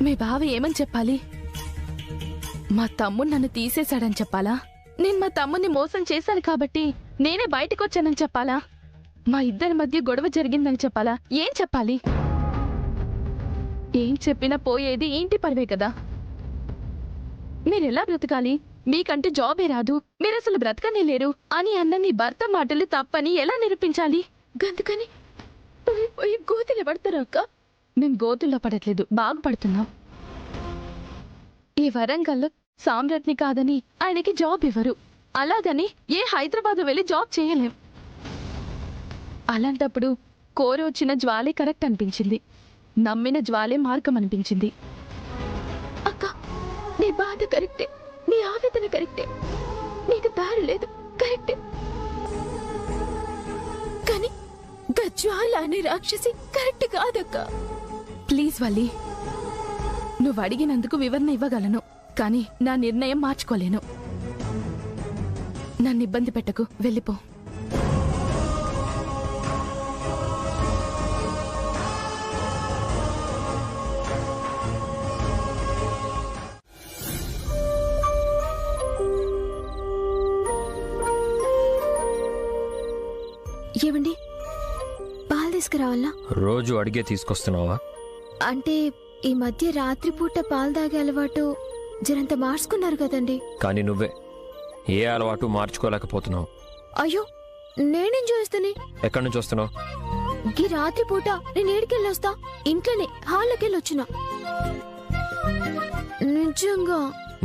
మీ బావ ఏమని చెప్పాలి? మా తమ్ముడు నన్ను తీసేశాడని చెప్పాలా? నేను మా తమ్ముడిని మోసం చేశాను కాబట్టి నేనే బయటకొచ్చానని చెప్పాలా? మా ఇద్దరి మధ్య గొడవ జరిగిందని చెప్పాలా? ఏం చెప్పాలి? ఏం చెప్పినా పోయేది ఇంటి పరువే కదా. మీరెలా బ్రతకాలి? మీకంటే జాబే రాదు, మీరసలు బ్రతకనే లేరు అని అన్న నీ భర్త మాటలు తప్పని ఎలా నిరూపించాలి? గందుకని పోయి గోతులు పడతారు అక్క. మేము గోతుల్లో పడట్లేదు, బాగుపడుతున్నాం. ఈ వరంగల్లో సామ్రాట్ని కాదని ఆయనకి జాబ్ ఇవ్వరు. అలాగని ఏ హైదరాబాద్ వెళ్ళి జాబ్ చేయలేం. అలాంటప్పుడు కోరి వచ్చిన జ్వాలే కరెక్ట్ అనిపించింది. నమ్మిన జ్వాలే మార్గం అనిపించింది. అక్క, నీ బాధ కరెక్టే, నీ ఆవేదన కరెక్టే, నీకు దారి లేదు కరెక్టే. కానీ జ్వాల అనే రాక్షసి కరెక్ట్ కాదక్క. ప్లీజ్ వల్లి, నువ్వు అడిగినందుకు వివరణ ఇవ్వగలను, కానీ నా నిర్ణయం మార్చుకోలేను. నన్ను ఇబ్బంది పెట్టకు, వెళ్ళిపో. ఏమండి, పాలు తీసుకురావాలా? రోజు అడిగే తీసుకొస్తున్నావా? అంటే ఈ మధ్య రాత్రిపూట పాలు తాగే అలవాటు జరంత మార్చుకున్నారు కదండి. కానీ నువ్వే ఏ అలవాటు మార్చుకోలేకపోతున్నావు. అయ్యో, నేనేం చేస్తానే? ఎక్కడి నుంచి వస్తున్నావు? ఈ రాత్రిపూట నేను ఏడికెళ్ళొస్తా? ఇంట్లోనే హాల్లోకెళ్ళొచ్చునా. నిజంగా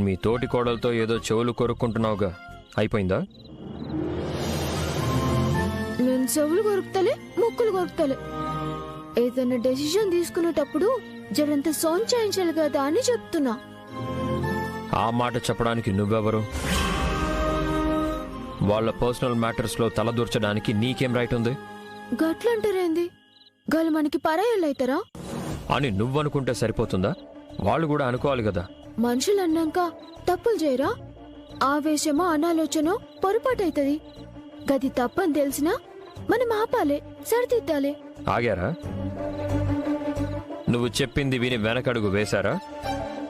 మీ తోటి కోడలతో ఏదో చెవులు కొరుక్కుంటున్నావుగా, అయిపోయిందా? నేను చెవులు కొరుకుతలే, ముక్కులు కొరుకుతలే. ఏదైనా డెసిషన్ తీసుకునేటప్పుడు జరంత సోంచాయించాలి కదా అని చెప్తున్నా. ఆ మాట చెప్పడానికి నువ్వెవరు? వాళ్ళ పర్సనల్ మ్యాటర్స్ లో తలదూర్చడానికి నీకేం రైట్ ఉంది? గట్లంటారేంది? గలు మనకి పరాయాలైతారా అని నువ్వనుకుంటే సరిపోతుందా? వాళ్ళు కూడా అనుకోవాలి కదా. మనుషులు అన్నాక తప్పులు చేయరా? ఆవేశమో అనాలోచనో పొరపాటైతది. గది తప్పని తెలిసినా మనం ఆపాలే, సరిదిద్దాలే. ఆగారా? నువ్వు చెప్పింది విని వెనకడుగు వేశారా?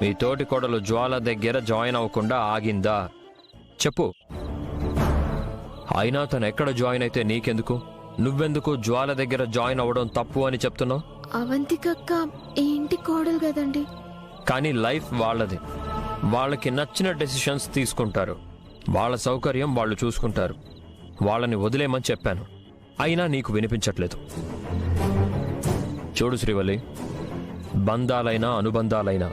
మీ తోటి కోడలు జ్వాల దగ్గర జాయిన్ అవ్వకుండా ఆగిందా? చెప్పు. అయినా తను ఎక్కడ జాయిన్ అయితే నీకెందుకు? నువ్వెందుకు జ్వాల దగ్గర జాయిన్ అవ్వడం తప్పు అని చెప్తున్నావు? అవంతికక్క ఈ ఇంటి కోడలు కదండి. కానీ లైఫ్ వాళ్ళది. వాళ్ళకి నచ్చిన డెసిషన్స్ తీసుకుంటారు. వాళ్ళ సౌకర్యం వాళ్ళు చూసుకుంటారు. వాళ్ళని వదిలేమని చెప్పాను, అయినా నీకు వినిపించట్లేదు. చూడు శ్రీవల్లి, బంధాలైనా అనుబంధాలైనా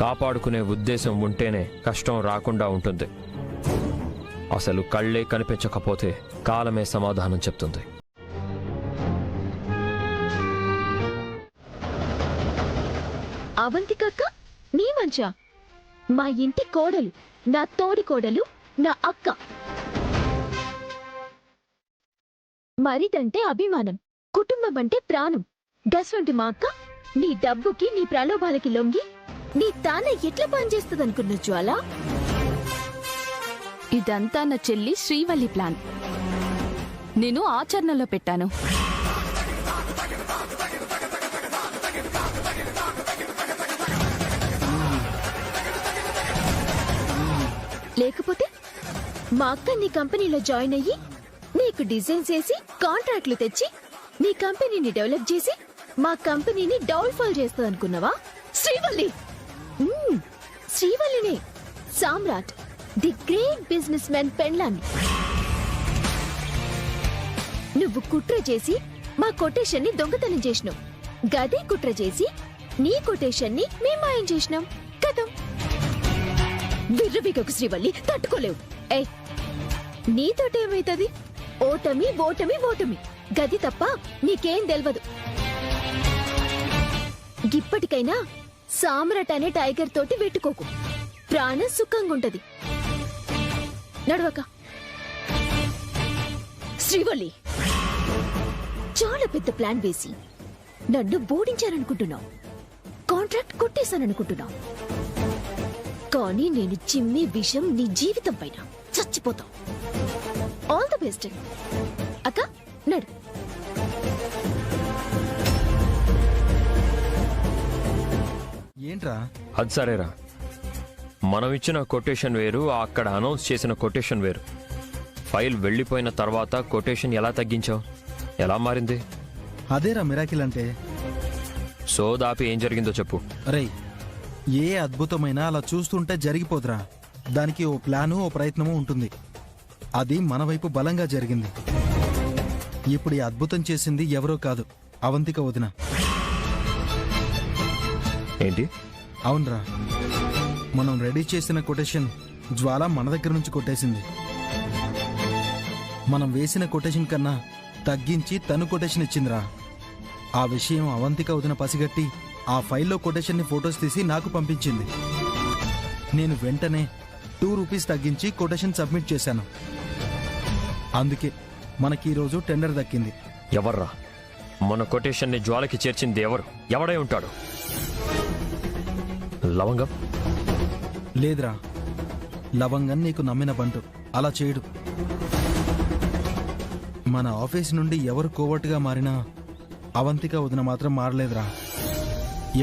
కాపాడుకునే ఉద్దేశం ఉంటేనే కష్టం రాకుండా ఉంటుంది. అసలు కళ్ళే కనిపించకపోతే కాలమే సమాధానం చెప్తుంది. అవంతికక్క నీ మంచా? మా ఇంటి కోడలు, నా తోడి కోడలు, నా అక్క. మరిదంటే అభిమానం, కుటుంబం అంటే ప్రాణం. గస్వంటి మా అక్క నీ డబ్బుకి, నీ ప్రలోభాలకి లొంగి నీ తాన ఎట్లా పనిచేస్తుందనుకున్న జ్వాల? ఇదంతా నా చెల్లి శ్రీవల్లి ప్లాన్. నేను ఆచరణలో పెట్టాను. లేకపోతే మా అక్క నీ కంపెనీలో జాయిన్ అయ్యి నీకు డిజైన్స్ వేసి కాంట్రాక్ట్లు తెచ్చి నీ కంపెనీని డెవలప్ చేసి మా కంపెనీని డౌన్ఫాల్ చేస్తుంది అనుకున్నావా? శ్రీవల్లి, శ్రీవల్లినే, సామ్రాట్, ది గ్రేట్ బిజినెస్ మ్యాన్ పెండ్లాన్ని. నువ్వు కుట్ర చేసి మా కొటేషన్ ని దొంగతనం చేసినావు. గదే కుట్ర చేసి నీ కొటేషన్ ని మేం మాయం చేసినాం. కథం. విర్రవీగకు శ్రీవల్లి, తట్టుకోలేవు. ఏ నీతోటేమైతుంది? ఓటమి ఓటమి ఓటమి, గది తప్ప నీకేం తెల్వదు. ఇప్పటికైనా సామ్రాట్ అనే టైగర్ తోటి వెట్టుకోకు, ప్రాణం సుఖంగుంటది. నడవక. శ్రీవల్లి, చాలా పెద్ద ప్లాన్ వేసి నన్ను బోడించారనుకుంటున్నావు, కాంట్రాక్ట్ కొట్టేశాననుకుంటున్నావు. కానీ నేను చిమ్మే విషయం నీ జీవితం పైన. చచ్చిపోతావు. ఆల్ ది బెస్ట్ అక్క. నడు. ఏంట్రా? అది సరేరా, మనం ఇచ్చిన కొటేషన్ వేరు, అక్కడ అనౌన్స్ చేసిన కొటేషన్ వేరు. ఫైల్ వెళ్ళిపోయిన తర్వాత కొటేషన్ ఎలా తగ్గించావు? ఎలా మారింది? అదేరా మిరాకిల్ అంటే. సోదాపి ఏం జరిగిందో చెప్పు. రేయ్, ఏ అద్భుతమైనా అలా చూస్తుంటే జరిగిపోదురా. దానికి ఓ ప్లాను, ఓ ప్రయత్నము ఉంటుంది. అది మన వైపు బలంగా జరిగింది. ఇప్పుడు ఈ అద్భుతం చేసింది ఎవరో కాదు, అవంతిక వదిన. ఏంటి? అవునరా, మనం రెడీ చేసిన కొటేషన్ జ్వాల మన దగ్గర నుంచి కొట్టేసింది. మనం వేసిన కొటేషన్ కన్నా తగ్గించి తను కొటేషన్ ఇచ్చిందిరా. ఆ విషయం అవంతిక వదిన పసిగట్టి ఆ ఫైల్లో కొటేషన్ని ఫొటోస్ తీసి నాకు పంపించింది. నేను వెంటనే 2 రూపీస్ తగ్గించి కొటేషన్ సబ్మిట్ చేశాను. అందుకే మనకి ఈరోజు టెండర్ దక్కింది. ఎవర్రా మన కొటేషన్ని జ్వాలకి చేర్చింది? ఎవడై ఉంటాడు? లవంగం? లేదురా, లవంగం నీకు నమ్మిన బంటు అలా చేయడు. మన ఆఫీస్ నుండి ఎవరు కోవట్టుగా మారినా అవంతిక వదిన మాత్రం మారలేదురా.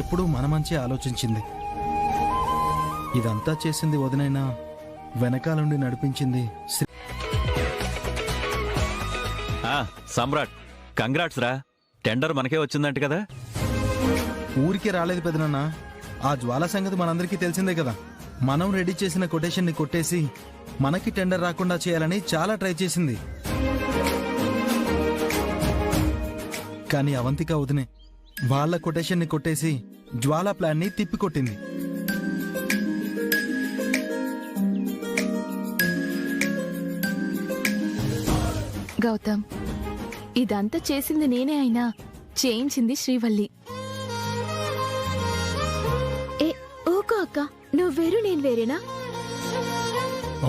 ఎప్పుడూ మన మంచి ఆలోచించింది. ఇదంతా చేసింది వదినైనా వెనకాలండి నడిపించింది సమ్రాట్. కంగ్రాట్స్ రా, టెండర్ మనకే వచ్చిందంట కదా. ఊరికే రాలేదు పెదనాన్న. ఆ జ్వాల సంగతి మనందరికీ తెలిసిందే కదా. మనం రెడీ చేసిన కొటేషన్ని కొట్టేసి మనకి టెండర్ రాకుండా చేయాలని చాలా ట్రై చేసింది. కానీ అవంతిక వదినే వాళ్ళ కొటేషన్ని కొట్టేసి జ్వాల ప్లాన్ని తిప్పికొట్టింది. గౌతమ్, ఇదంతా చేసింది నేనే అయినా చేయించింది శ్రీవల్లి. ఏ ఓకో అక్క, నువ్వు వేరు నేను వేరేనా?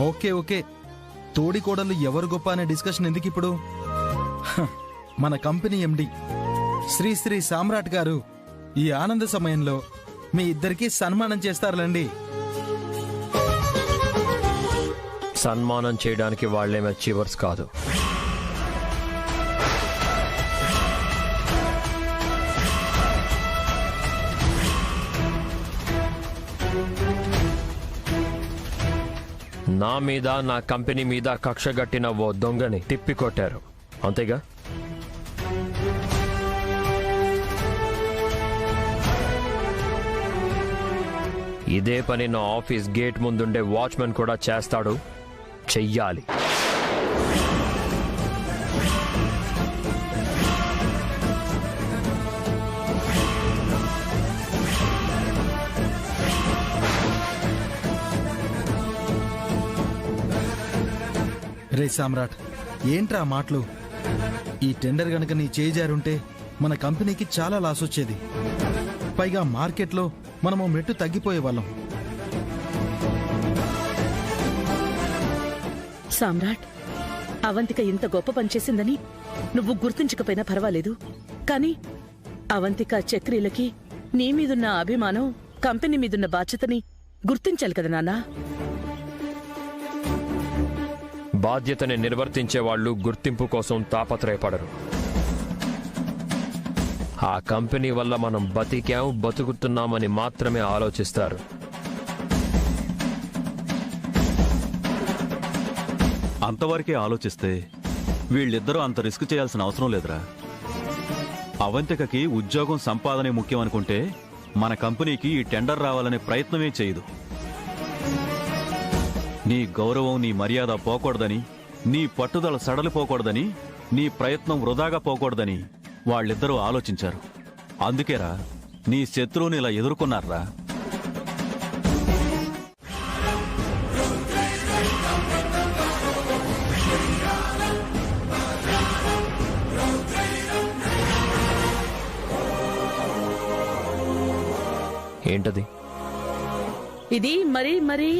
ఓకే ఓకే, తోడి కోడలు ఎవరు గొప్ప అనే డిస్కషన్ ఎందుకు ఇప్పుడు? హ, మన కంపెనీ ఎండి శ్రీ శ్రీ సామ్రాట్ గారు ఈ ఆనంద సమయంలో మీ ఇద్దరికి సన్మానం చేస్తారులండి. సన్మానం చేయడానికి వాళ్ళేం అచీవర్స్ కాదు. నా మీద, నా కంపెనీ మీద కక్షగట్టిన ఓ దొంగని తిప్పికొట్టారు, అంతేగా? ఇదే పని నా ఆఫీస్ గేట్ ముందుండే వాచ్మెన్ కూడా చేస్తాడు, చెయ్యాలి. రే సామ్రాట్, ఏంట్రా మాటలు? ఈ టెండర్ గనక నీ చేజారుంటే మన కంపెనీకి చాలా లాస్ వచ్చేది. పైగా మార్కెట్లో మనము మెట్టు తగ్గిపోయే వాళ్ళం. సామ్రాట్, అవంతిక ఇంత గొప్ప పనిచేసిందని నువ్వు గుర్తించకపోయినా పర్వాలేదు, కానీ అవంతిక చక్రీలకి నీ మీదున్న అభిమానం, కంపెనీ మీదున్న బాధ్యతని గుర్తించాలి కదా నాన్నా. బాధ్యతని నిర్వర్తించే వాళ్ళు గుర్తింపు కోసం తాపత్రయపడరు. ఆ కంపెనీ వల్ల మనం బతుకుతున్నామని మాత్రమే ఆలోచిస్తారు. అంతవరకే ఆలోచిస్తే వీళ్ళిద్దరూ అంత రిస్క్ చేయాల్సిన అవసరం లేదురా. అవంతికకి ఉద్యోగం సంపాదనే ముఖ్యం అనుకుంటే మన కంపెనీకి ఈ టెండర్ రావాలనే ప్రయత్నమే చేయదు. నీ గౌరవం, నీ మర్యాద పోకూడదని, నీ పట్టుదల సడలిపోకూడదని, నీ ప్రయత్నం వృధాగా పోకూడదని వాళ్ళిద్దరూ ఆలోచించారు. అందుకేరా నీ శత్రువుని ఇలా ఎదుర్కొన్నారా. ఏంటది? ఇది మరీ మరీ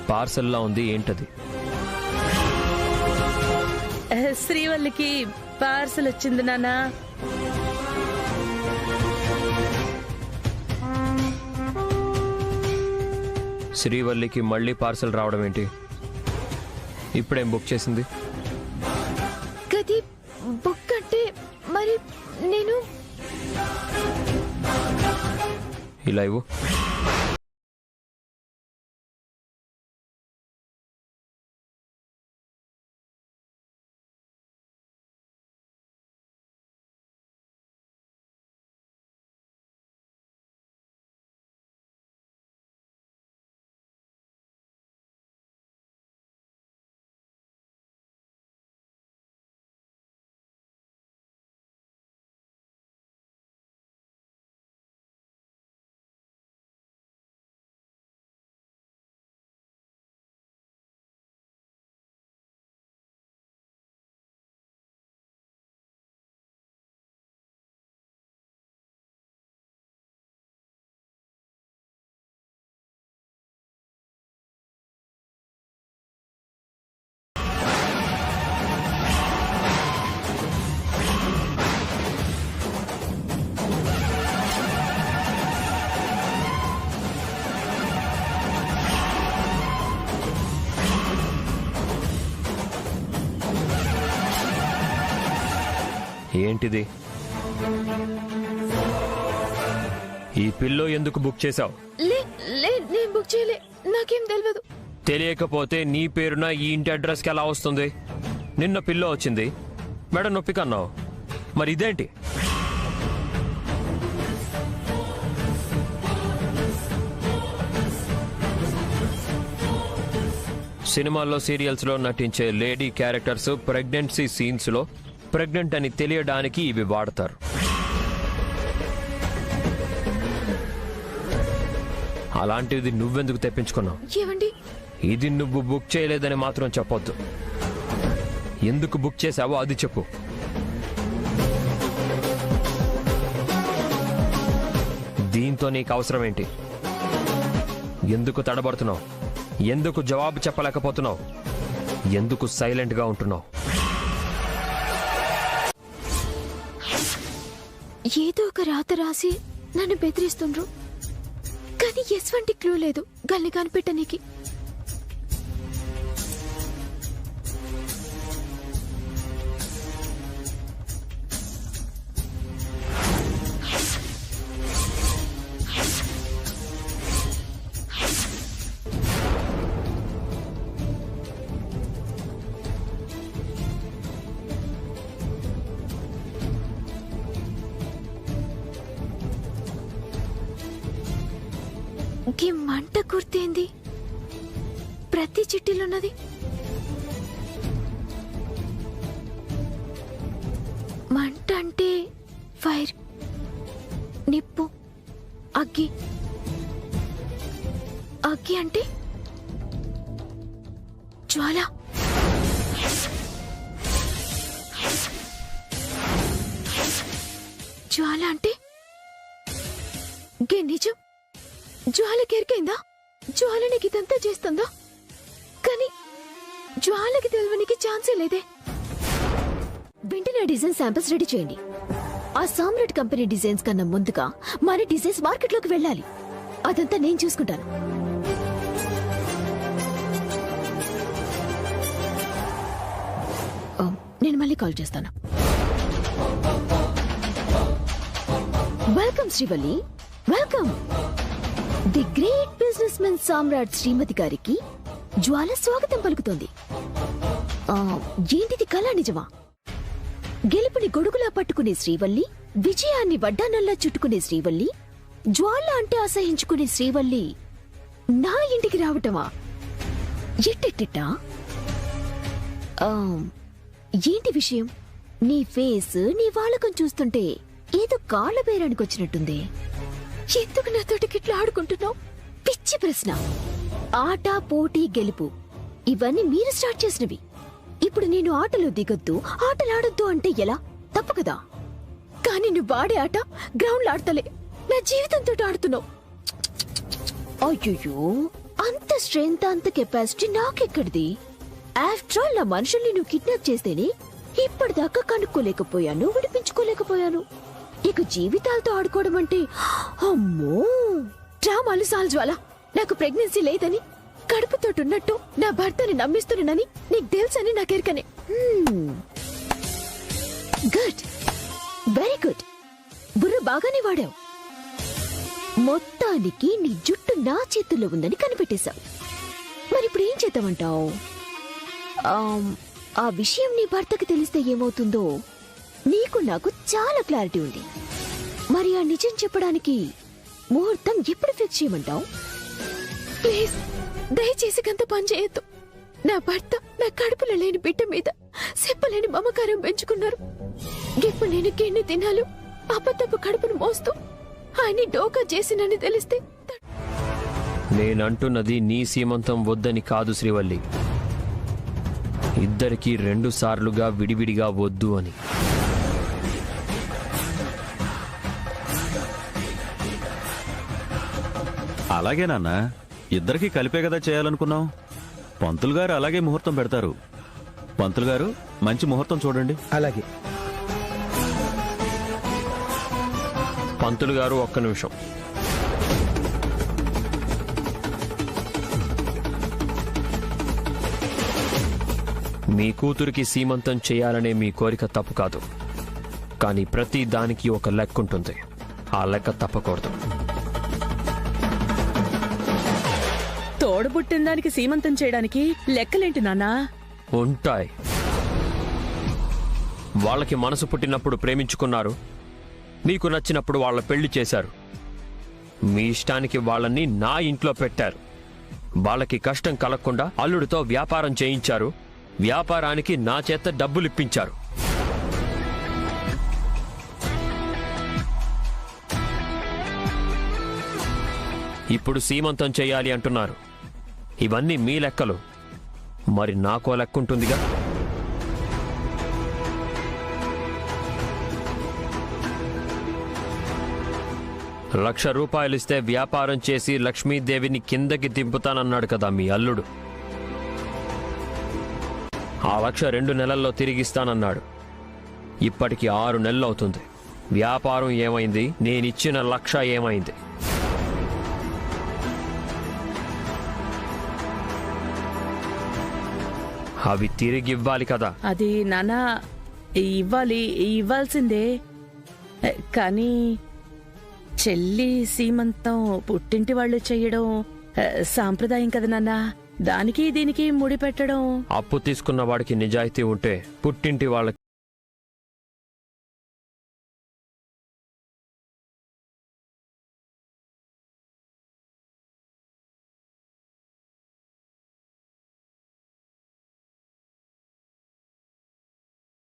పార్సల్లా ఉంది. ఏంటది? శ్రీవల్లికి పార్సల్ వచ్చింది నాన్నా. శ్రీవల్లికి మళ్ళీ పార్సల్ రావడం ఏంటి? ఇప్పుడేం బుక్ చేసింది? గది బుక్ అంటే మరి నేను ఇలా ఇవ్వు. ఏంటిది? ఈ పిల్లో ఎందుకు బుక్ చేశావు? నేను బుక్ చేయలే, నాకేం తెలియదు. తెలియకపోతే నీ పేరున ఈ ఇంటి అడ్రస్కి ఎలా వస్తుంది? నిన్న పిల్లో వచ్చింది, మేడం నొప్పి కన్నావు, మరి ఇదేంటి? సినిమాల్లో సీరియల్స్లో నటించే లేడీ క్యారెక్టర్స్ ప్రెగ్నెన్సీ సీన్స్లో ప్రెగ్నెంట్ అని తెలియడానికి ఇవి వాడతారు. అలాంటిది నువ్వెందుకు తెప్పించుకున్నావు? ఏమండి, ఇది నువ్వు బుక్ చేయలేదని మాత్రం చెప్పొద్దు. ఎందుకు బుక్ చేశావో అది చెప్పు. దీంతో నీకు అవసరం ఏంటి? ఎందుకు తడబడుతున్నావు? ఎందుకు జవాబు చెప్పలేకపోతున్నావు? ఎందుకు సైలెంట్గా ఉంటున్నావు? ఏదో ఒక రాత రాసి నన్ను బెదిరిస్తుండ్రు, కానీ ఎటువంటి క్లూ లేదు గల్ని కనిపెట్టనీకి. ఈ మంట గుర్తేంది ప్రతి చిట్టిలున్నది? మంట అంటే ఫైర్, నిప్పు, అగ్గి. అగ్గి అంటే జ్వాల. జ్వాల అంటే నిజం. జ్వాలకి ఎరికైందా? జ్వాల నీకు ఇదంతా చేస్తుందా? కానీ జ్వాలకి తెలవనికి ఛాన్సే లేదే. వెంటనే డిజైన్ శాంపిల్స్ రెడీ చేయండి. ఆ సామ్రాట్ కంపెనీ డిజైన్స్ కన్నా ముందుగా మన డిజైన్స్ మార్కెట్లోకి వెళ్ళాలి. అదంతా నేను చూసుకుంటాను. నేను మళ్ళీ కాల్ చేస్తాను. Welcome Srivalli, welcome. The great businessmen Samrat శ్రీమతి గారికి జ్వాల స్వాగతం పలుకుతోంది. ఏంటిది కళా నిజమా? గెలుపుని గొడుగులా పట్టుకునే శ్రీవల్లి, విజయాన్ని వడ్డానల్లా చుట్టుకునే శ్రీవల్లి, జ్వాల అంటే అసహించుకునే శ్రీవల్లి నా ఇంటికి రావటమా? ఎట్టెట్టా? ఏంటి విషయం? నీ ఫేస్, నీ వాలకం చూస్తుంటే ఏదో కాళ్ల బేరానికి వచ్చినట్టుంది. ఎందుకు నాతోటి గిట్లా ఆడుకుంటున్నావు? పిచ్చి ప్రశ్న. ఆట, పోటీ, గెలుపు ఇవన్నీ మీరు స్టార్ట్ చేసినవి. ఇప్పుడు నేను ఆటలో దిగొద్దు, ఆటలాడొద్దు అంటే ఎలా? తప్పు కదా. కానీ నువ్వు ఆడే ఆట గ్రౌండ్ ఆడతలే, నా జీవితంతో ఆడుతున్నావు. అయ్యో, అంత స్ట్రెంత్, అంత కెపాసిటీ నాకెక్కడిది? ఆఫ్టర్ ఆల్ నా మనుషుల్ని నువ్వు కిడ్నాప్ చేస్తేనే ఇప్పటిదాకా కనుక్కోలేకపోయాను, విడిపించుకోలేకపోయాను. ఇక జీవితాలతో ఆడుకోవడం అంటే అమ్మో. డ్రామాలు సాల్ జ్వాల. నాకు ప్రెగ్నెన్సీ లేదని, కడుపుతోటున్నట్టు నా భర్తని నమ్మిస్తున్నానని నీకు తెలుసని నాకెరకనే. Good, very good. బుర్ర బాగానే వాడావు. మొత్తం మొత్తానికి నీ జుట్టు నా చేతుల్లో ఉందని కనిపెట్టేశావు. మరి ఇప్పుడు ఏం చేద్దామంటావు? ఆ విషయం నీ భర్తకి తెలిస్తే ఏమవుతుందో నీకు నాకు చాలా క్లారిటీ ఉంది. మరి ఆ నిజం చెప్పడానికి ముహూర్తం ఎప్పుడు ఫిక్స్ చేయమంటావు? ప్లీజ్ దయచేసి గంత పని చేయొద్దు. నా భర్త నా కడుపులో లేని బిడ్డ మీద చెప్పలేని మమకారం పెంచుకున్నారు. ఇప్పుడు నేను గిన్నె తినాలు అబద్ధపు కడుపును మోస్తూ ఆయన్ని డోకా చేసినని తెలిస్తే నేనంటున్నది నీ సీమంతం వద్దని కాదు శ్రీవల్లి, ఇద్దరికి 2 సార్లుగా విడివిడిగా వద్దు అని. అలాగే నాన్న, ఇద్దరికి కలిపే కదా చేయాలనుకున్నాం. పంతులు గారు అలాగే ముహూర్తం పెడతారు. పంతులు గారు మంచి ముహూర్తం చూడండి. అలాగే. పంతులు గారు ఒక్క నిమిషం. మీ కూతురికి సీమంతం చేయాలనే మీ కోరిక తప్పు కాదు, కానీ ప్రతి దానికి ఒక లెక్క ఉంటుంది. ఆ లెక్క తప్పకూడదు. తోడబుట్టిన దానికి సీమంతం చేయడానికి లెక్కలేంటి నాన్నా? ఉంటాయి. వాళ్ళకి మనసు పుట్టినప్పుడు ప్రేమించుకున్నారు, మీకు నచ్చినప్పుడు వాళ్ళ పెళ్లి చేశారు. మీ ఇష్టానికి వాళ్ళని నా ఇంట్లో పెట్టారు. వాళ్ళకి కష్టం కలగకుండా అల్లుడితో వ్యాపారం చేయించారు. వ్యాపారానికి నా చేత డబ్బులిప్పించారు. ఇప్పుడు సీమంతం చేయాలి అంటున్నారు. ఇవన్నీ మీ లెక్కలు, మరి నాకో లెక్కుంటుందిగా. ₹1,00,000 ఇస్తే వ్యాపారం చేసి లక్ష్మీదేవిని కిందకి దింపుతానన్నాడు కదా మీ అల్లుడు. ఆ 1,00,000 2 నెలల్లో తిరిగిస్తానన్నాడు. ఇప్పటికి 6 నెలలు అవుతుంది. వ్యాపారం ఏమైంది? నేనిచ్చిన 1,00,000 ఏమైంది? అవి తిరిగి ఇవ్వాలి కదా. అది నానా ఇవ్వాల్సిందే, కానీ చెల్లి సీమంతం పుట్టింటి వాళ్ళు చెయ్యడం సాంప్రదాయం కదా నాన్నా. దానికి దీనికి ముడి పెట్టడం. అప్పు తీసుకున్న వాడికి నిజాయితీ ఉంటే పుట్టింటి వాళ్ళకి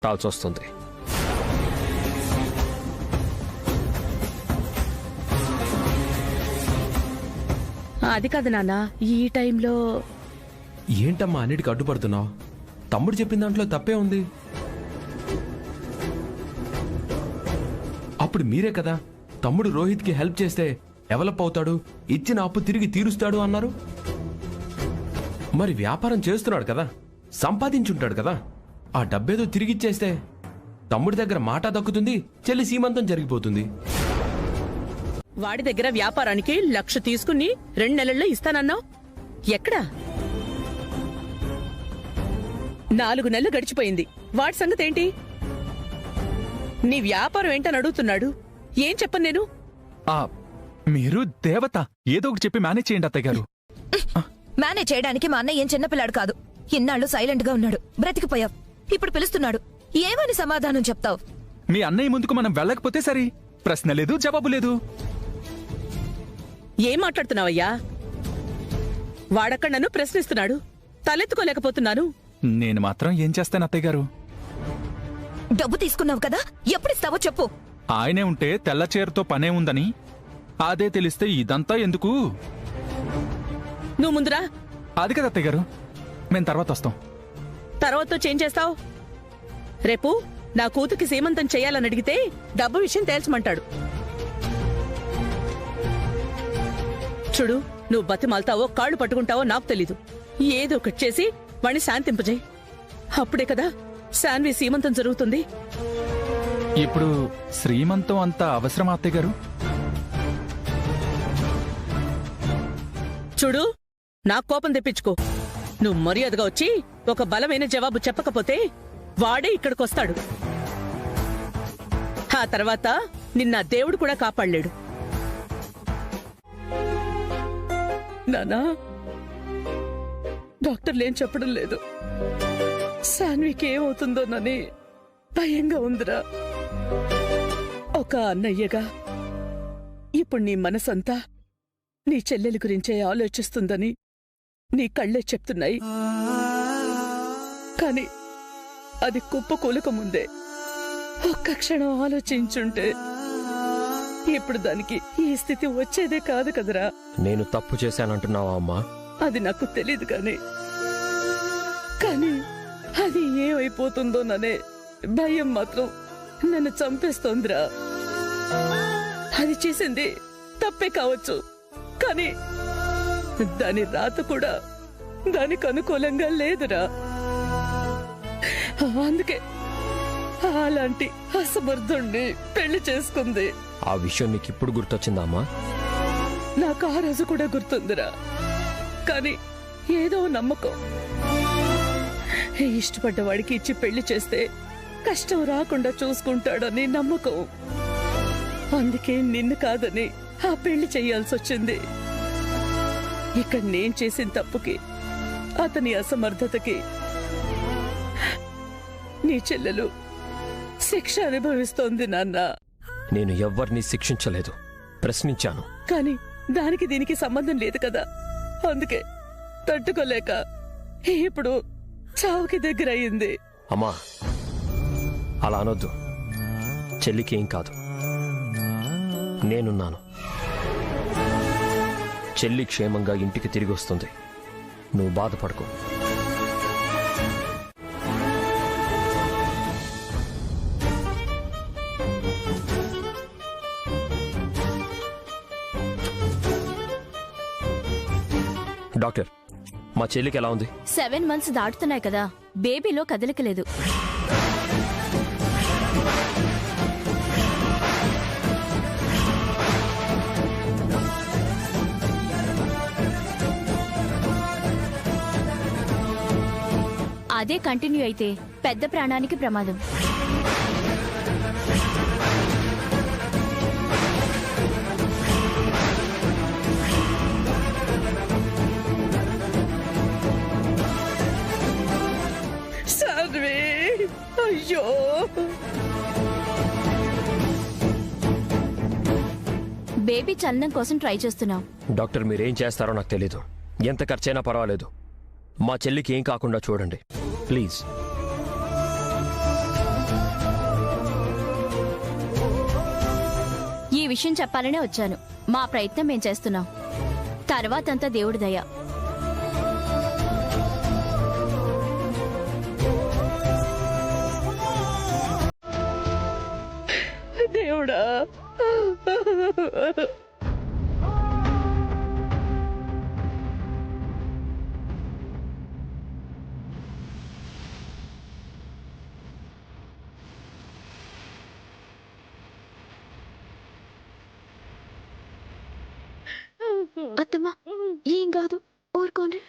రావాల్సి వస్తుంది. అది కాదు నాన్న, ఈ టైంలో. ఏంటమ్మా అన్నిటికి అడ్డుపడుతున్నావు? తమ్ముడు చెప్పిన దాంట్లో తప్పే ఉంది. అప్పుడు మీరే కదా తమ్ముడు రోహిత్కి హెల్ప్ చేస్తే డెవలప్ అవుతాడు, ఇచ్చిన అప్పు తిరిగి తీరుస్తాడు అన్నారు. మరి వ్యాపారం చేస్తున్నాడు కదా, సంపాదించుంటాడు కదా. ఆ డబ్బేదో తిరిగిచ్చేస్తే తమ్ముడి దగ్గర మాట దక్కుతుంది, చెల్లి సీమంతం జరిగిపోతుంది. వాడి దగ్గర వ్యాపారానికి 1,00,000 తీసుకుని 2 నెలల్లో ఇస్తానన్నావు. ఎక్కడా? 4 నెలలు గడిచిపోయింది. వాడి సంగతి ఏంటి? నీ వ్యాపారం ఏంటని అడుగుతున్నాడు. ఏం చెప్పను నేను? మీరు దేవత, ఏదో ఒకటి చెప్పి మేనేజ్ చేయండి అత్తయ్య గారు. మేనేజ్ చేయడానికి మా అన్నయ్య ఏం చిన్నపిల్లాడు కాదు. ఇన్నాళ్ళు సైలెంట్ గా ఉన్నాడు, బ్రతికిపోయావు. ఇప్పుడు పిలుస్తున్నాడు, ఏమని సమాధానం చెప్తావు? మీ అన్నయ్య ముందుకు మనం వెళ్ళకపోతే సరి. ప్రశ్న లేదు, జవాబు లేదు. ఏం మాట్లాడుతున్నావయ్యా? వాడక్కడ నన్ను ప్రశ్నిస్తున్నాడు, తలెత్తుకోలేకపోతున్నాను. నేను మాత్రం ఏం చేస్తాను అత్తయ్య గారు? డబ్బు తీసుకున్నావు కదా, ఎప్పుడిస్తావో చెప్పు. ఆయనే ఉంటే తెల్ల చీరతో పనే ఉందని, అదే తెలిస్తే ఇదంతా ఎందుకు? నువ్వు ముందురా. అది కదా అత్తయ్య గారు, మేము తర్వాత వస్తాం. తర్వాత చేంజ్ చేస్తావు. రేపు నా కూతురికి సీమంతం చేయాలని అడిగితే డబ్బు విషయం తేల్చమంటాడు. చూడు, నువ్వు బతిమాలతావో కాళ్ళు పట్టుకుంటావో నాకు తెలీదు. ఏదో ఒకటి చేసి వాణ్ణి శాంతింపజేయి. అప్పుడే కదా శాన్వి సీమంతం జరుగుతుంది. ఇప్పుడు శ్రీమంతం అంత అవసరమా అత్తయ్య గారు? చూడు, నాకు కోపం తెప్పించుకో. నువ్వు మర్యాదగా వచ్చి ఒక బలమైన జవాబు చెప్పకపోతే వాడే ఇక్కడికొస్తాడు. ఆ తర్వాత నిన్న దేవుడు కూడా కాపాడలేడు. నానా డాక్టర్లేం చెప్పడం లేదు. శాన్వికి ఏమవుతుందోనని భయంగా ఉందిరా. ఒక అన్నయ్యగా ఇప్పుడు నీ మనసంతా నీ చెల్లెలి గురించే ఆలోచిస్తుందని నీ కళ్ళే చెప్తున్నాయి. కాని అది కుప్పకూలక ముందే ఒక్క క్షణం ఆలోచించుంటే ఇప్పుడు దానికి ఈ స్థితి వచ్చేదే కాదు కదరా. నేను తప్పు చేశానంటున్నావా అమ్మా? అది నాకు తెలీదు కానీ అది ఏమైపోతుందోననే భయం మాత్రం నన్ను చంపేస్తోందిరా. అది చేసింది తప్పే కావచ్చు, కానీ దాని రాత కూడా దానికి అనుకూలంగా లేదురా. అందుకే అలాంటి అసమర్థుణ్ణి పెళ్లి చేసుకుంది. ఆ విషయం నీకు ఇప్పుడు గుర్తొచ్చిందా అమ్మా? నాకు ఆ రోజు కూడా గుర్తుందిరా. కానీ ఏదో నమ్మకం, ఇష్టపడ్డ వాడికి ఇచ్చి పెళ్లి చేస్తే కష్టం రాకుండా చూసుకుంటాడని నమ్మకం. అందుకే నిన్ను కాదని ఆ పెళ్లి చెయ్యాల్సి వచ్చింది. ఇక్కడ నేను చేసిన తప్పుకి, అతని అసమర్థతకి నీ చెల్లెలు శిక్ష అనుభవిస్తోంది నాన్న. నేను ఎవ్వరినీ శిక్షించలేదు, ప్రశ్నించాను. కానీ దానికి దీనికి సంబంధం లేదు కదా. అందుకే తట్టుకోలేక ఇప్పుడు చావుకి దగ్గర అయింది. అమ్మా, అలా అనొద్దు. చెల్లికి ఏం కాదు, నేనున్నాను. చెల్లి క్షేమంగా ఇంటికి తిరిగి వస్తుంది. నువ్వు బాధపడకు. డాక్టర్, మా చెల్లికి ఎలా ఉంది? 7 months దాటుతున్నాయి కదా, బేబీలో కదలికలేదు. అదే కంటిన్యూ అయితే పెద్ద ప్రాణానికి ప్రమాదం. సాన్వి, అయ్యో, బేబీ చలనం కోసం ట్రై చేస్తున్నాం. డాక్టర్, మీరేం చేస్తారో నాకు తెలీదు. ఎంత ఖర్చైనా పర్వాలేదు, మా చెల్లికి ఏం కాకుండా చూడండి ప్లీజ్. ఈ విషయం చెప్పాలనే వచ్చాను. మా ప్రయత్నం మేం చేస్తున్నాం, తర్వాతంతా దేవుడి దయ. దేవుడా, అత్తమ్మా, ఏం కాదు, ఊరుకోండి.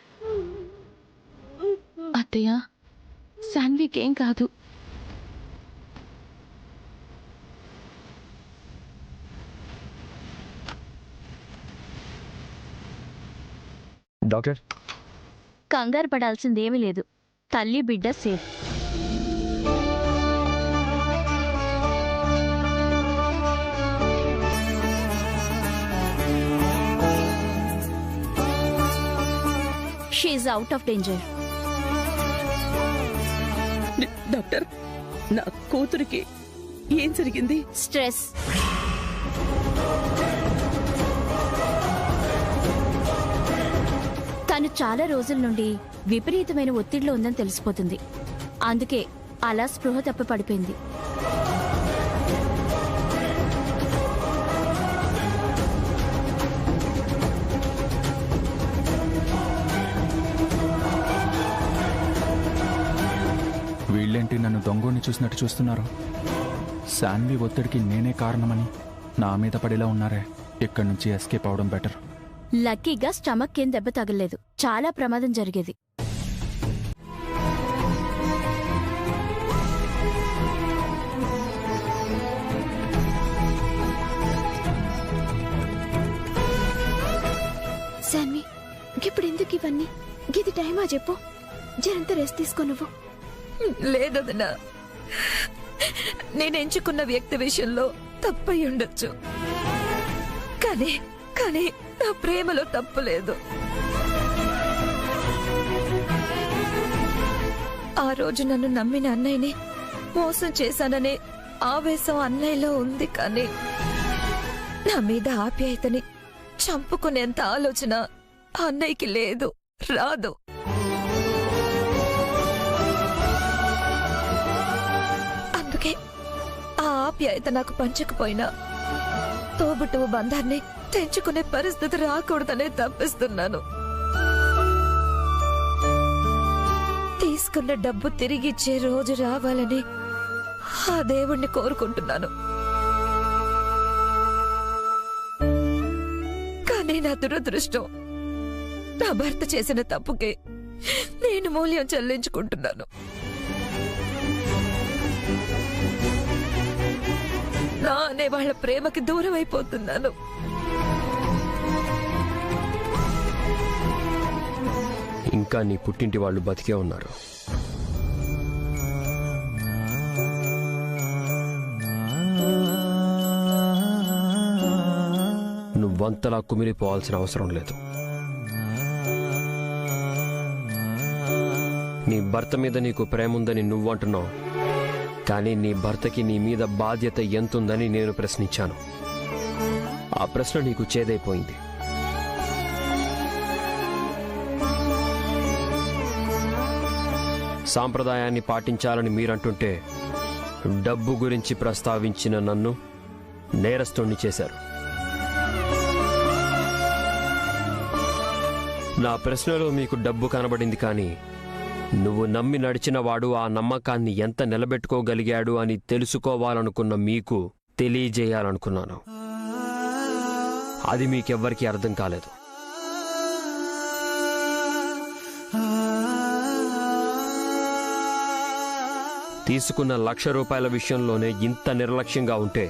అత్తయ్య, శాన్వికి ఏం కాదు. డాక్టర్, కంగారు పడాల్సిందేమీ లేదు. తల్లి బిడ్డ safe. She's out of danger. Doctor, నా కూతురికి ఏం జరిగింది? స్ట్రెస్. తను చాలా రోజుల నుండి విపరీతమైన ఒత్తిడిలో ఉందని తెలిసిపోతుంది. అందుకే అలా స్పృహ తప్పి పడిపోయింది. వీళ్ళేంటి నన్ను దొంగోని చూసినట్టు చూస్తున్నారు? శాన్వి ఒత్తిడికి నేనే కారణమని నా మీద పడేలా ఉన్నారే. ఇక్కడి నుంచి ఎస్కేప్ అవడం బెటర్. లక్కీగా స్టమక్ ఏం దెబ్బ తగలేదు. చాలా ప్రమాదం జరిగేది. శాన్వి, ఎందుకివన్నీ? గిది టైమా చెప్పు? జరంత రెస్ట్ తీసుకో నువ్వు. లేదదనా, నేను ఎంచుకున్న వ్యక్తి విషయంలో తప్పై ఉండొచ్చు, కానీ కానీ నా ప్రేమలో తప్పు లేదు. ఆ రోజు నన్ను నమ్మిన అన్నయ్యని మోసం చేశాననే ఆవేశం అన్నయ్యలో ఉంది, కానీ నా మీద ఆప్యాయతని చంపుకునేంత ఆలోచన అన్నయ్యకి లేదు, రాదు. అందుకే ఆ ఆప్యాయత నాకు పంచకపోయినా తోబుట్టువు బంధాన్ని తెంచుకునే పరిస్థితి రాకూడదనే తప్పిస్తున్నాను. తీసుకున్న డబ్బు తిరిగిచ్చే రోజు రావాలని ఆ దేవుణ్ణి కోరుకుంటున్నాను. కానీ నా దురదృష్టం, నా భర్త చేసిన తప్పుకే నేను మూల్యం చెల్లించుకుంటున్నాను. నా అనే వాళ్ళ ప్రేమకి దూరం అయిపోతున్నాను. ఇంకా నీ పుట్టింటి వాళ్ళు బతికే ఉన్నారు. నువ్వంతలా కుమిలిపోవాల్సిన అవసరం లేదు. నీ భర్త మీద నీకు ప్రేమ ఉందని నువ్వంటున్నావు, కానీ నీ భర్తకి నీ మీద బాధ్యత ఎంతుందని నేను ప్రశ్నించాను. ఆ ప్రశ్న నీకు చేదైపోయింది. సాంప్రదాయాన్ని పాటించాలని మీరంటుంటే డబ్బు గురించి ప్రస్తావించిన నన్ను నేరస్తుణ్ణి చేశారు. నా ప్రశ్నలో మీకు డబ్బు కనబడింది, కానీ నువ్వు నమ్మి నడిచిన వాడు ఆ నమ్మకాన్ని ఎంత నిలబెట్టుకోగలిగాడు అని తెలుసుకోవాలనుకున్న మీకు తెలియజేయాలనుకున్నాను. అది మీకెవ్వరికీ అర్థం కాలేదు. తీసుకున్న ₹1,00,000 విషయంలోనే ఇంత నిర్లక్ష్యంగా ఉంటే,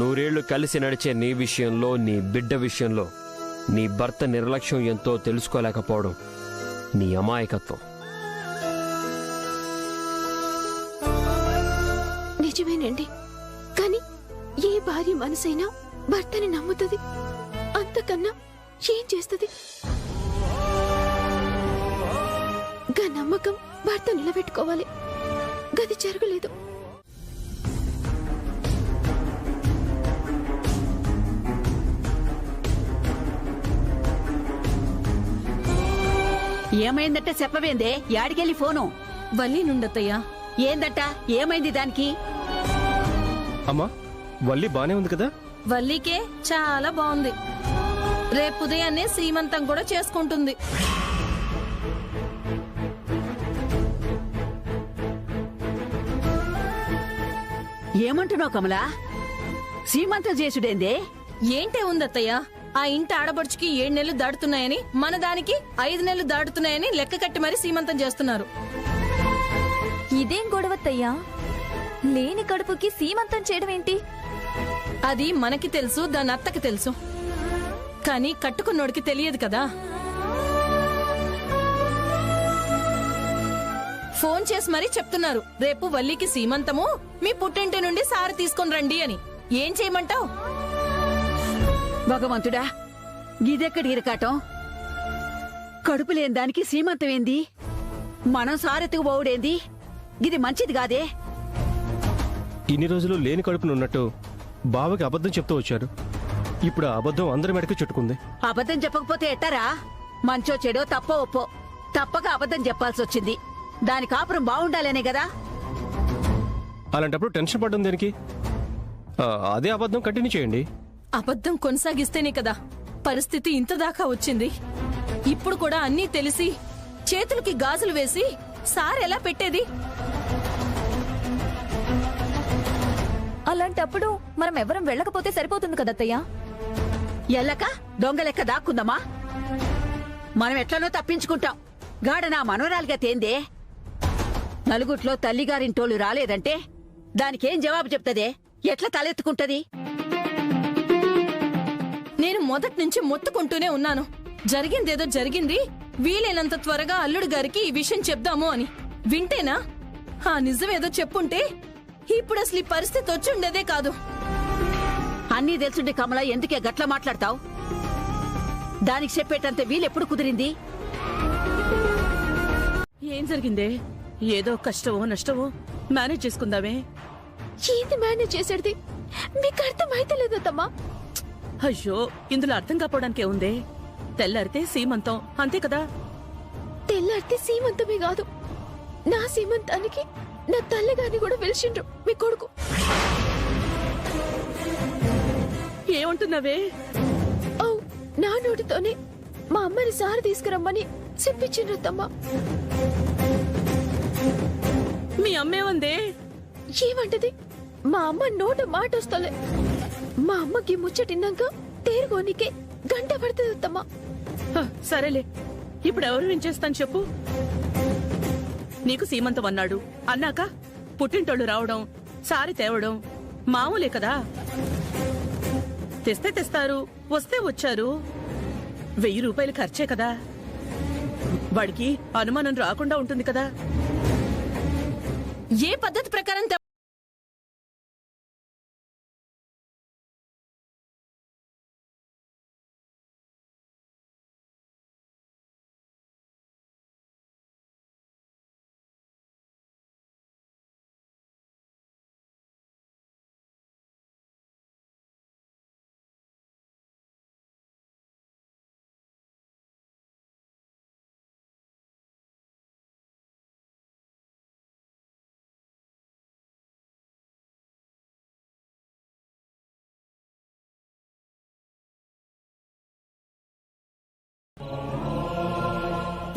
100 ఏళ్లు కలిసి నడిచే నీ విషయంలో, నీ బిడ్డ విషయంలో నీ భర్త నిర్లక్ష్యం ఎంతో తెలుసుకోలేకపోవడం నీ అమాయకత్వం. నిజమేనండి, కానీ ఏ భార్య మనసైనా భర్తని నమ్ముతుంది, అంతకన్నా ఏం చేస్తుంది? గా నమ్మకం భర్త నిలబెట్టుకోవాలి. గది జరగలేదు. ఏమైందట చెప్పవేందే? యాడికెళ్ళి ఫోను? వల్లి నుండత్తయ్యా. ఏందట? ఏమైంది దానికి? అమ్మా, వల్లి బానే ఉంది కదా? వల్లికే చాలా బాగుంది. రేపు ఉదయాన్నే సీమంతం కూడా చేసుకుంటుంది. ఏమంటున్నావు కమలా? సీమంతం చేసుడేందే? ఏంటే ఉందత్తయ్యా, ఆ ఇంటి ఆడబడుచుకి 7 నెలలు దాటుతున్నాయని, మన దానికి 5 నెలలు దాటుతున్నాయని లెక్క కట్టి మరీ సీమంతం చేస్తున్నారు. ఇదేం గొడవత్తయ్యా? లేని కడుపుకి సీమంతం చేయడం ఏంటి? అది మనకి తెలుసు, దాని అత్తకి తెలుసు, కానీ కట్టుకున్నోడికి తెలియదు కదా. ఫోన్ చేసి మరీ చెప్తున్నారు, రేపు వల్లికి సీమంతము, మీ పుట్టింటి నుండి సారి తీసుకొని రండి అని. ఏం చేయమంటావు? భగవంతుడా, గిదెక్కడి ఇరకాటం? కడుపు లేని దానికి సీమంతం ఏంది? మనం సారెత్తుకు పోవుడేంది? గిది మంచిది కాదే. ఇన్ని రోజులు లేని కడుపునున్నట్టు బావకి అబద్ధం చెప్తూ వచ్చారు. ఇప్పుడు ఆ అబద్ధం అందరి మెడకి చుట్టుకుంది. అబద్ధం చెప్పకపోతే ఎట్టారా? మంచో చెడో తప్పో ఒప్పో తప్పక అబద్ధం చెప్పాల్సి వచ్చింది. దాని కాపురం బాగుండాలనే కదా. అలాంటప్పుడు టెన్షన్ పడ్డం దేనికి? అదే అబద్ధం కంటిన్యూ చేయండి. అబద్ధం కొనసాగిస్తేనే కదా పరిస్థితి ఇంత దాకా వచ్చింది. ఇప్పుడు కూడా అన్నీ తెలిసి చేతులకి గాజులు వేసి సారెలా పెట్టేది? అలాంటప్పుడు మనం ఎవరం వెళ్ళకపోతే సరిపోతుంది కదత్తయ్యా. ఎల్లక దొంగ లెక్క దాక్కుందమ్మా. మనం ఎట్లనో తప్పించుకుంటాం. గాడ నా మనోరాలుగా తేందే. నలుగుట్లో తల్లిగారింటోళ్ళు రాలేదంటే దానికేం జవాబు చెప్తదే? ఎట్లా తలెత్తుకుంటది? నేను మొదటి నుంచి మొత్తుకుంటూనే ఉన్నాను, జరిగిందేదో జరిగింది, వీలైనంత త్వరగా అల్లుడు గారికి ఈ విషయం చెప్దాము అని. వింటేనా? ఆ నిజమేదో చెప్పుంటే ఇప్పుడు అసలు ఈ పరిస్థితి వచ్చుండేదే కాదు. అన్నీ తెలుసుండే కమల ఎందుకే గట్ల మాట్లాడతావు? దానికి చెప్పేటంత వీలెప్పుడు కుదిరింది? ఏం జరిగిందే? ఏదో కష్టమో నష్టమో మేనేజ్ చేసుకుందామే. ఏంది మేనేజ్ చేసేది? మీకు అర్థమైతే లేదమ్మా. అయ్యో, ఇందులో అర్థం కాపోవడానికే ఉందే. తెల్లారితే సీమంతం, అంతే కదా. తెల్లారితే సీమంతమే కాదు, నా సీమంతానికి నా తల్లిగారిని కూడా పిలిచిండ్రు మీ కొడుకు. ఏమంటున్నావే? నా నోటితోనే మా అమ్మని సారి తీసుకురమ్మని చెప్పించిండ్రమ్మా. మీ అమ్మేమందే? ఏమంటది? మా అమ్మ నోట మాట వస్తలే. మా అమ్మకి ముచ్చటిన్నాక తేరుకోనికే గంట పడుతుందమ్మా. సరేలే, ఇప్పుడు ఎవరు వించేస్తాను చెప్పు. నీకు సీమంతం అన్నాడు, అన్నాక పుట్టింటోళ్ళు రావడం, సారి తేవడం మామూలే కదా. తెస్తే తెస్తారు, వస్తే వచ్చారు. 1000 రూపాయలు ఖర్చే కదా. వాడికి అనుమానం రాకుండా ఉంటుంది కదా. ఏ పద్ధతి ప్రకారం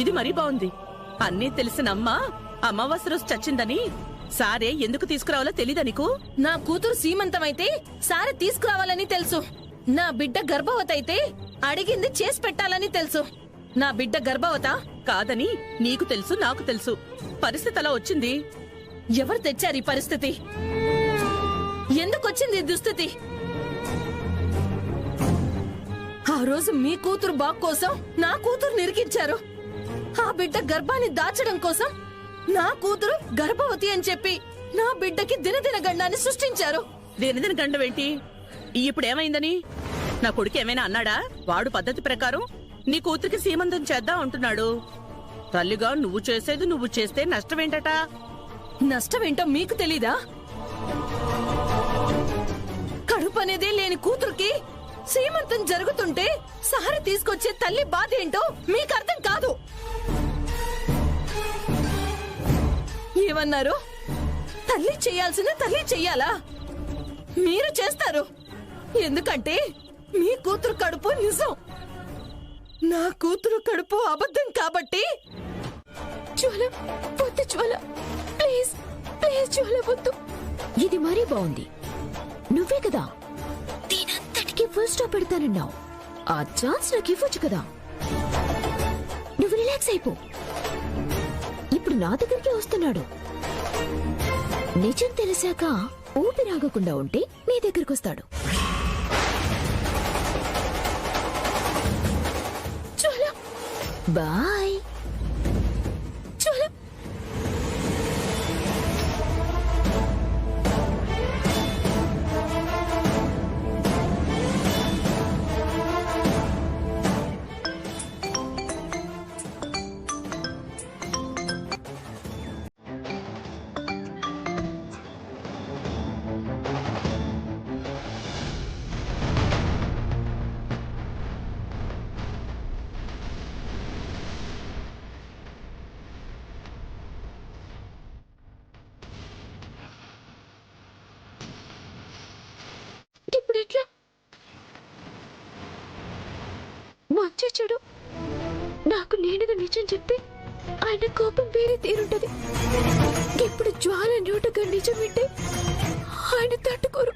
ఇది మరీ బాగుంది. అన్నీ తెలిసిన అమ్మ అమావాస్య రోజు చచ్చిందని సారే ఎందుకు తీసుకురావాలో తెలీదా నీకు? నా కూతురు సీమంతమైతే సారి తీసుకురావాలని తెలుసు. నా బిడ్డ గర్భవతి అయితే అడిగింది చేసి పెట్టాలని తెలుసు. నా బిడ్డ గర్భవత కాదని నీకు తెలుసు, నాకు తెలుసు. పరిస్థితి అలా వచ్చింది. ఎవరు తెచ్చారు ఈ పరిస్థితి? ఎందుకొచ్చింది ఈ దుస్థితి? ఆ రోజు మీ కూతురు బాగు కోసం నా కూతురు నిరికించారు. ఆ బిడ్డ గర్భాన్ని దాచడం కోసం నా కూతురు గర్భవతి అని చెప్పి నా బిడ్డకి దినదిన గండాన్ని సృష్టించారు. దినదిన గండం ఏంటి? ఇప్పుడు ఏమైందని నా కొడుకు ఏమైనా అన్నాడా? వాడు పద్ధతి ప్రకారం నీ కూతురికి సీమంతం చేద్దాం అంటున్నాడు. తల్లిగా నువ్వు చేసేది నువ్వు చేస్తే నష్టమేంటట? నష్టమేంటో మీకు తెలీదా? కడుపు అనేదే లేని కూతురికి సీమంతం జరుగుతుంటే సారి తీసుకొచ్చే తల్లి బాధ ఏంటో మీకు అర్థం కాదు. ఏమన్నారు? తల్లి చేయాల్సిన తల్లి చెయ్యాలా? మీరు చేస్తారు. ఎందుకంటే మీ కూతురు కడుపు నిజం, నా కూతురు కడుపు అబద్ధం కాబట్టి. జ్వాల వద్దు, జ్వాల ప్లీజ్ ప్లీజ్ జ్వాల వద్దు. ఇది మరీ బాగుంది. నువ్వే కదా దీనంతటికి ఫుల్ స్టాప్ పెడతానన్నావు. ఆ ఛాన్స్ నాకు ఇవ్వచ్చు కదా. నువ్వు రిలాక్స్ అయిపో. ఇప్పుడు నా దగ్గరికి వస్తున్నాడు. నిజం తెలిసాక ఊపిరాగకుండా ఉంటే నీ దగ్గరికి వస్తాడు. బాయ్. మంచి చెడు నాకు నేనుగా నిజం చెప్పి ఆయన కోపం వేరే తీరుంటది. ఇప్పుడు జ్వాల నోటగా నిజం వింటే ఆయన తట్టుకోరు.